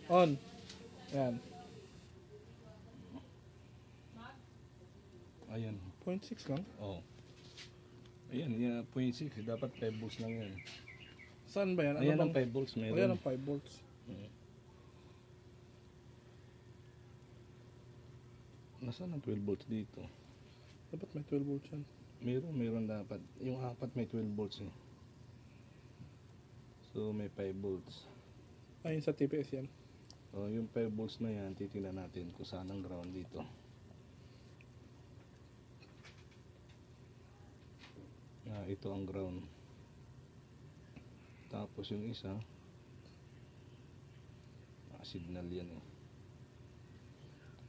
On. Yan. Ayan. 0.6 lang. Oh. Ayan, yan, 0.6. Dapat 5 volts lang yan. Saan ba yan? Ano Ayan ang bang- 5 volts meron. Ayan ang 5 volts. Nasaan ang 12 volts dito? Dapat may 12 volts yan. Meron dapat. Yung apat may 12 volts eh. So may 5 volts. Ayun sa TPS yan. So yung 5 volts na yan, titingnan natin kung saan ang ground dito. Ito ang ground. Tapos yung isa, signal yan eh.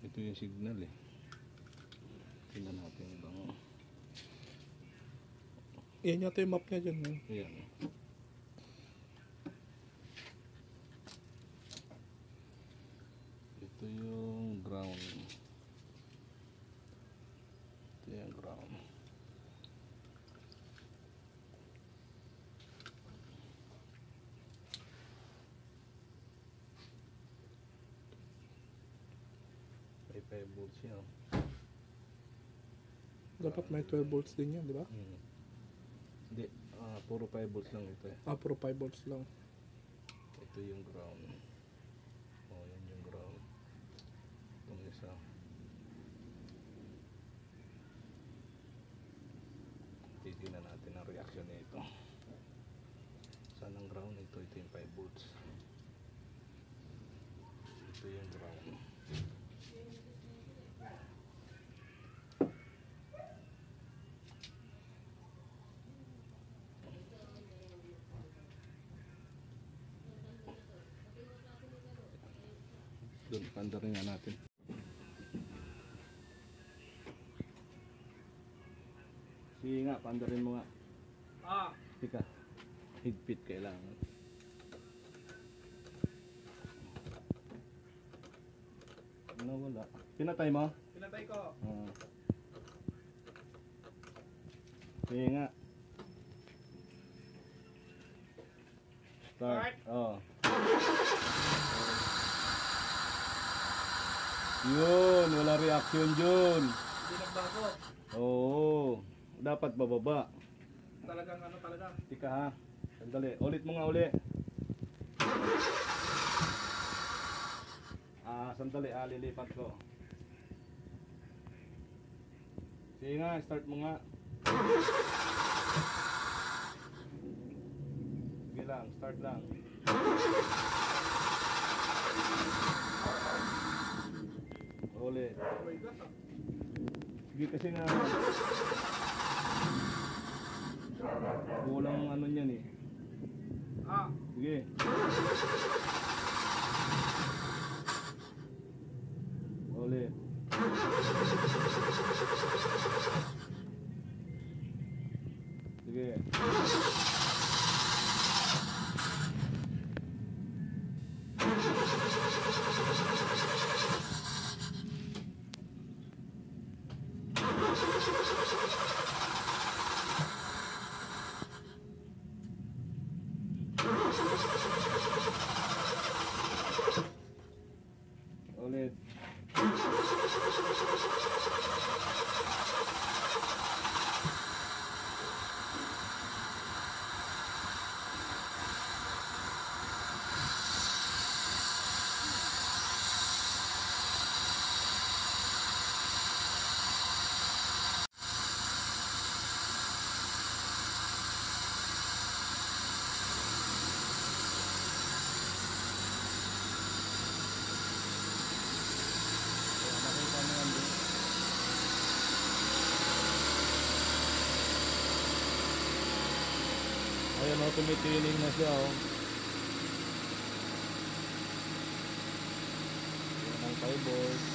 Ito yung signal eh. Tingnan natin bang. Yan yata yung map niya dyan. Eh. Ayan. Ito yung ground. Ito yung ground. May 5 volts yan. Dapat may 12 volts din yan, di ba? Hindi, puro 5 volts lang ito eh. Puro 5 volts lang. Ito yung ground. Oh, yan yung ground. Itong isa. Titignan natin ang reaction nito. Saan ang ground? Ito yung 5 volts. Ito yung ground. Doon, pandarin nga natin. Sige nga, pandarin mo nga. Tika, higpit kailangan. Nawala. Pinatay mo? Pinatay ko. Sige nga. Start. Oh. Yun, wala reaction dyan. Hindi nagbago. Oo, dapat bababa. Talagang ano talaga. Tika ha, sandali. Ulit mo nga uli. Sandali, lilipat ko. Sige nga, start mo nga. Sige lang, start lang. Ulit. Sige kasi nga kulang ano niyan eh. Sige. Ulit. Sige. Ulit. Ayan o, tumitiling na siya o. Ayan ang 5 volts.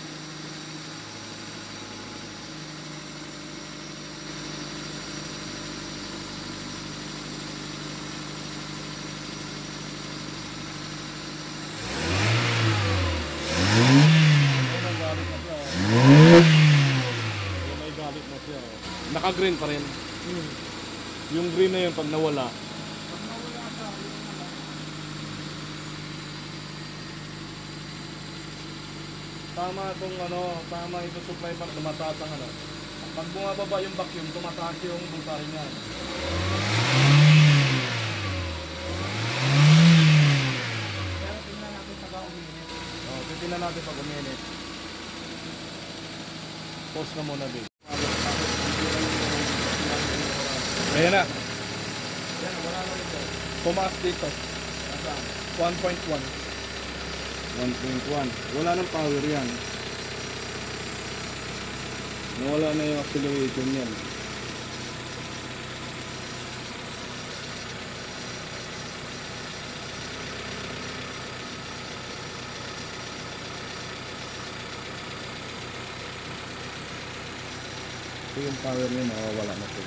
Ayan ang galit na siya o. Ayan may galit na siya o. Naka-green pa rin. Yung green na yun pag nawala. Pag nawala siya, yung ano. 5 Tama itong ano, tama ito supply para tumataas ang ano. Pag bumababa yung vacuum, tumataas yung voltahe niya. Pero tingnan natin pag uminit. Oh, titingnan natin pag uminit. Pause na muna, babe. Ayan na. Yan, wala na ito. Tumaas dito. Nasaan? 1.1. 1.1. Wala nang power yan. Nawala na yung acceleration yan. So yung power niya mawawala na po.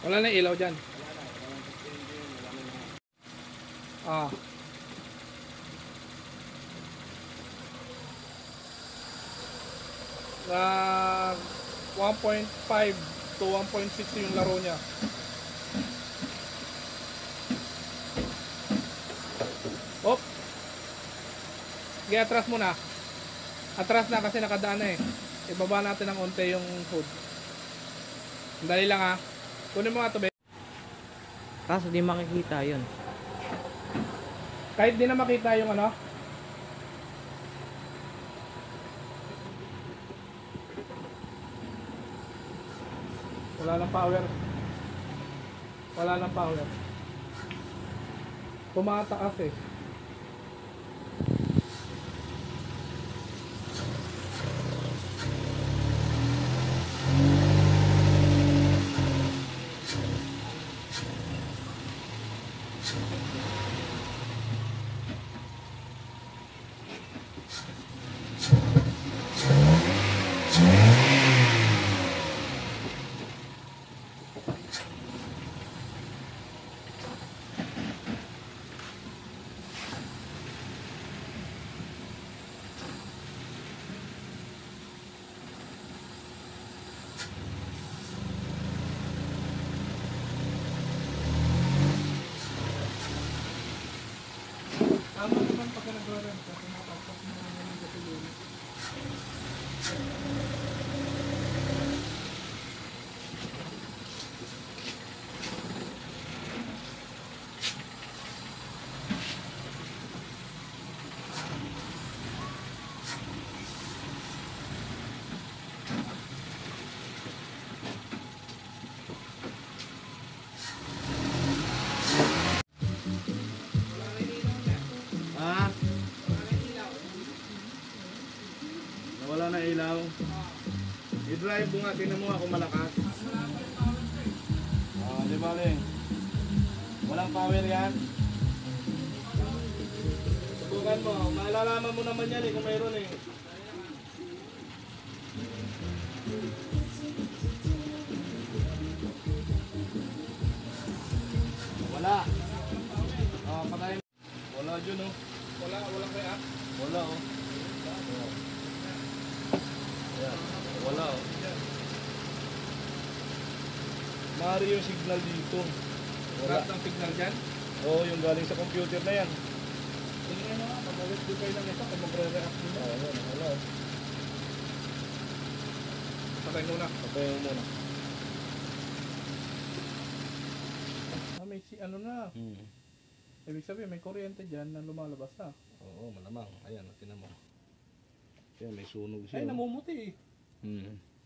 Wala na ilaw dyan. Ah. Na 1.5 to 1.6 yung laro niya. Op. Sige, atras muna. Atras na kasi nakadaan na eh. Ibaba natin ng onte yung hood. Dali lang ha. Kunin mo nga ito, be. Kaso di makikita yun. Kahit di na makita yung ano. Wala nang power. Wala nang power. Tumataas eh. Tama naman pagka nag-run ka, tumatapas mo naman yung gasolina. Ha? Nawala na ilaw. I-drive mo nga, tingnan mo ako malakas. Di bale. Walang power yan. Subukan mo, malalaman mo naman yan eh kung mayroon eh. Wala. Patay. Wala dyan oh. Walang kaya. Wala oh. Ayan. Wala oh. Mari yung signal dito. Wala. Lahat ng signal dyan. Oo, yung galing sa computer na yan. Tingnan mo nga, pag-always do kayo lang ito kung magre-react din. Oo, wala. Patay muna. Patay mo muna. May ano na. Ibig sabihin may kuryente dyan na lumalabas na. Oo, malamang. Ayan, tinan mo. Ayan, may sunog siya. Ay, oh. namumuti eh.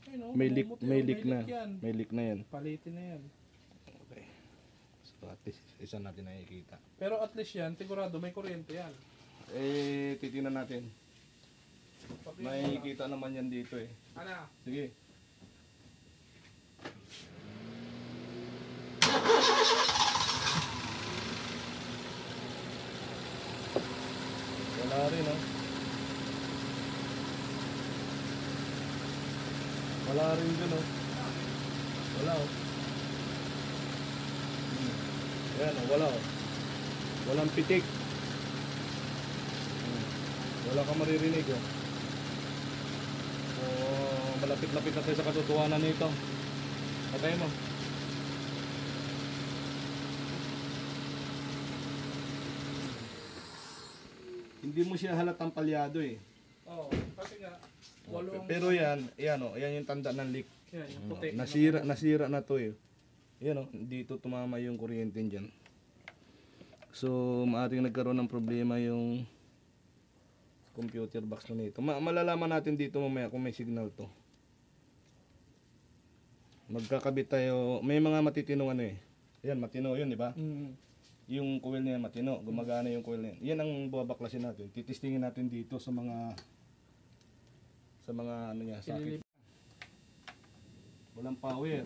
Ay, no, May leak, namumuti, may oh, leak na. yan. May leak na yan. Palitin na yan. Okay. So at least isa natin nakikita. Pero at least yan, sigurado may kuryente yan. Eh, titingnan natin. Pag-iwan Makikita naman yan dito eh. mo na. Ano? Sige. Wala rin oh. Wala rin dun oh. Wala oh. Yan oh, wala oh. Walang pitik. Wala ka maririnig oh. Malapit-lapit na tayo sa katotohanan nito. Patay mo. Hindi mo siya halatang palyado eh. Oo, kasi nga, walong... Pero yan oh, yan yung tanda ng leak. Yan, yung puti. Nasira na to eh. Yan oh, dito tumama yung kuryente diyan. So, maaaring nagkaroon ng problema yung computer box na nito. Malalaman natin dito mamaya kung may signal to. Magkakabit tayo, may mga matitinong ano eh. Yan, matino yun, di ba? Yung coil niya matino, gumagana yung coil niya. Yan ang babaklasin natin. Titistingin natin dito sa mga ano niya, socket. Walang power.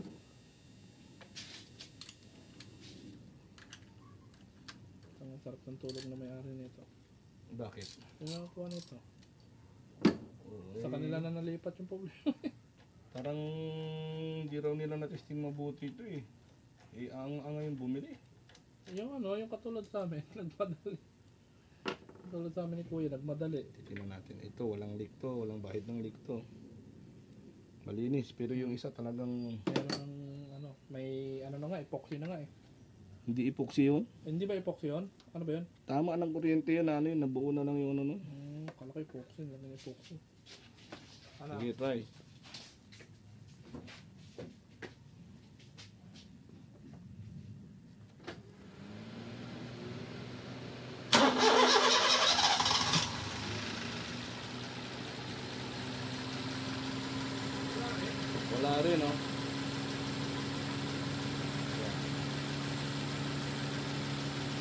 Ang sarap ng tulog na may-ari nito. Bakit? Yung nakakuha nito. Sa kanila na nalipat yung problema. Parang hindi raw nila na-testing mabuti ito eh. Ang ngayon bumili. Yung ano, yung katulad sa amin, nagmadali. Katulad sa amin ni Kuya, nagmadali. Titingnan natin. Ito, walang leak to. Walang bahid ng leak to. Malinis. Pero yung isa talagang... Meron ano, may ano na nga, epoxy na nga eh. Hindi epoxy yun. Hindi ba epoxy yun? Ano ba yun? Tama ng kuryente yun. Ano yun? Nabuo na lang yung ano. Kala ko epoxy, lang yung epoxy. Ano? Sige, try. Wala rin, oh.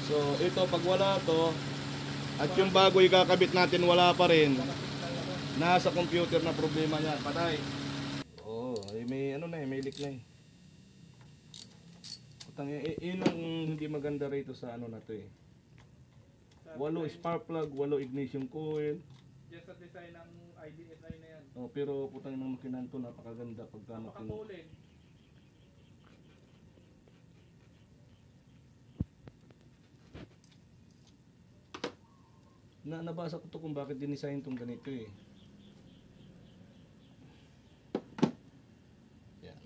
So, ito, pag wala to, at yung bago ikakabit natin, wala pa rin. Nasa computer na problema yan. Patay. Oo, may ano na eh, may leak na eh. Utang, yun ang hindi maganda rito sa ano na to eh. Walo spark plug, walo ignition coil. Just sa design ng IDSI na yan. Oh, pero putang ng makinan to, napakaganda pagka natin. Makatulin. Nabasa ko to kung bakit dinisign tong ganito eh. Yan.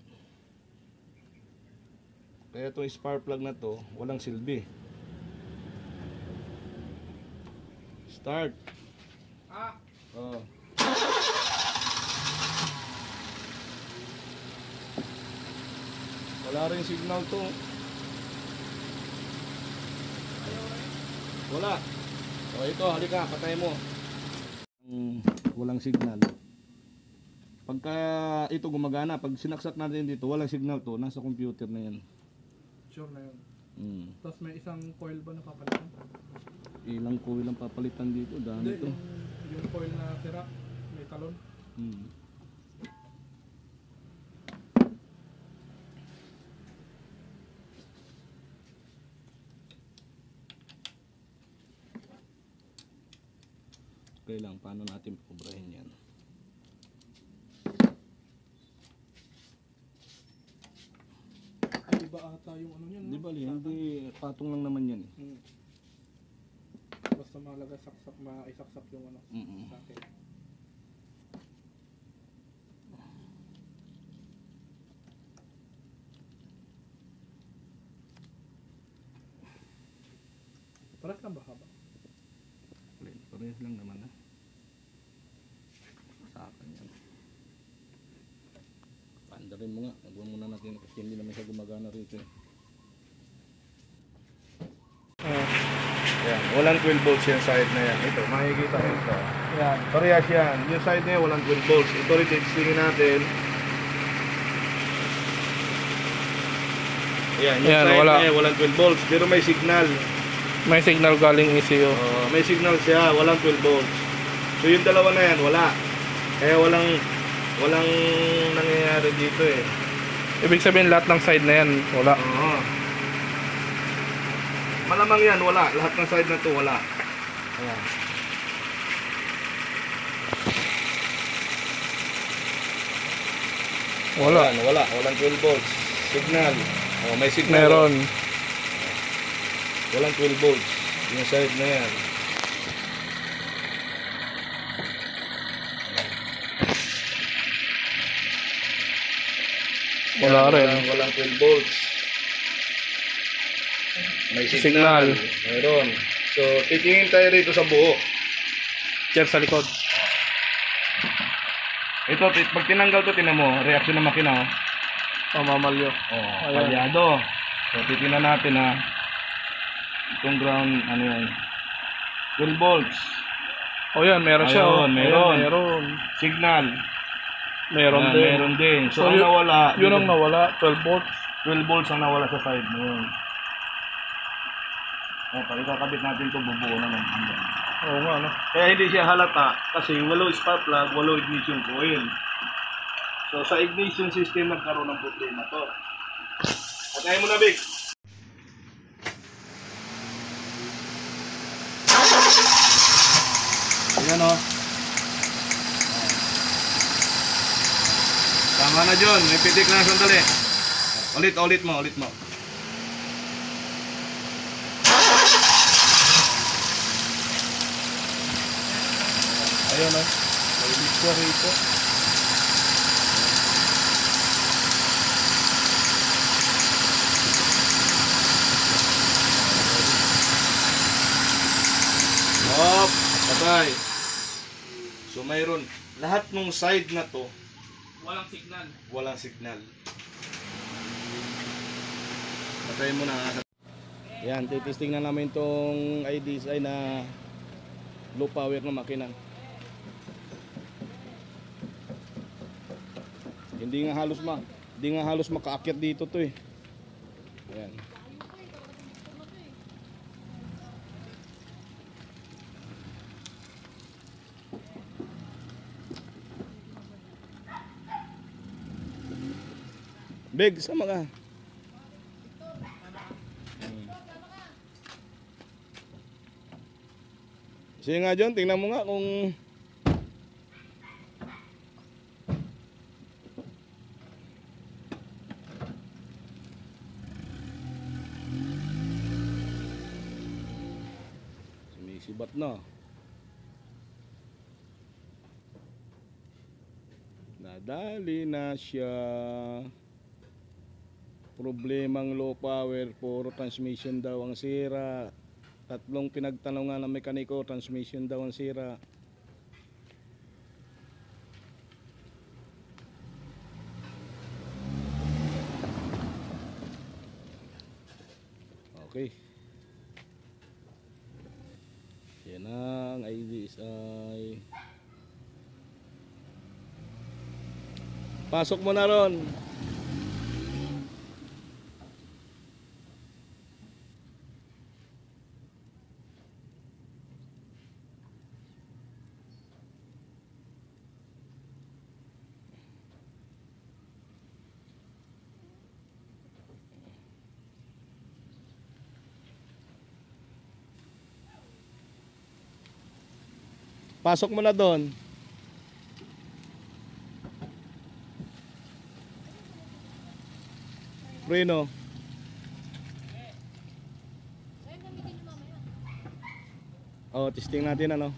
Kaya itong spark plug na to, walang silbi. Start. Oh. Wala rin signal to. Wala. O ito, halika, patay mo. Walang signal. Pagka ito gumagana, pag sinaksak natin dito, walang signal to, nasa computer na yan. Sure na yun. Tapos may isang coil ba na papalitan? Ilang coil ang papalitan dito, dami to. Yung coil na sira, may talon. Okay lang, paano natin pubrahin yan? Ay, iba ata yung ano yan, no? Di ba, hindi patong lang naman yan eh. Basta mahalaga maisaksak yung ano. Sa akin. Parang lang ba haba? Parehas lang naman ha. Sa akin yan. Paandarin mo nga. Nagawin muna natin kasi hindi naman siya gumagana rito eh. Yan, walang 12 volts yung side na yan. Ito, makikita mo ito. Yan. Parehas yan. Yung side na yan, walang 12 volts. Ito rin, testingin natin. Yan, yung Yan, side wala. na yan, walang 12 volts. Pero may signal. May signal galing ECU. May signal siya, walang 12 volts. So yung dalawa na yan, wala. Kaya walang nangyayari dito eh. Ibig sabihin lahat ng side na yan, wala. Oo. Malamang yan, wala. Lahat ng side na to, wala. Ayan. Wala. Ayan, wala. Walang 12 volts. Signal. Oh, may signal. Meron. Walang 12 volts. Yung side na yan. Wala Yan, rin. Walang 12 volts. May Signal. signal. Meron. So, titingin tayo rito sa buo. Check sa likod. Ito, pag tinanggal to, tinan mo, reaction ng makina. Oh. Pamamalyo. Oh, Ayan. palyado. So, titingnan natin ha. Itong ground, ano yan? 12 volts. O yan, meron siya. Ayun, meron. Ayan, meron. Signal. Meron Ayan, din. meron din. So, So, ang nawala, Yun ang nawala. 12 volts. 12 volts ang nawala sa side na yun. Oh, pag ikakabit natin ito, bubuo na ng hanggang. Oo nga, no? Kaya hindi siya halata kasi walo spark plug, walo ignition coil. So sa ignition system nagkaroon ng problema to. At ayaw mo na, Vic. Ayan o. Tama na, John. May pitik na sandali. Ulit mo. Ayun o. May liquor rito. Hop, patay. So mayroon lahat ng side na to Walang signal. walang signal. Patay mo na. Yan, titisting na namin tong IDSI na low power na makina. Hindi nga halos makaakyat dito to eh. Ayan. Big, sama ka. Sige nga John, tingnan mo nga kung sumisibat na. Nadali na siya. Problemang low power, puro transmission daw ang sira. Tatlong pinagtanongan ng mekaniko, transmission daw ang sira. Okay. Yan ang IDSI. Pasok mo na ron. Pasok mo na doon. Preno. Oh, testing natin ano.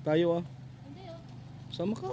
Tayo ah. Sama ka.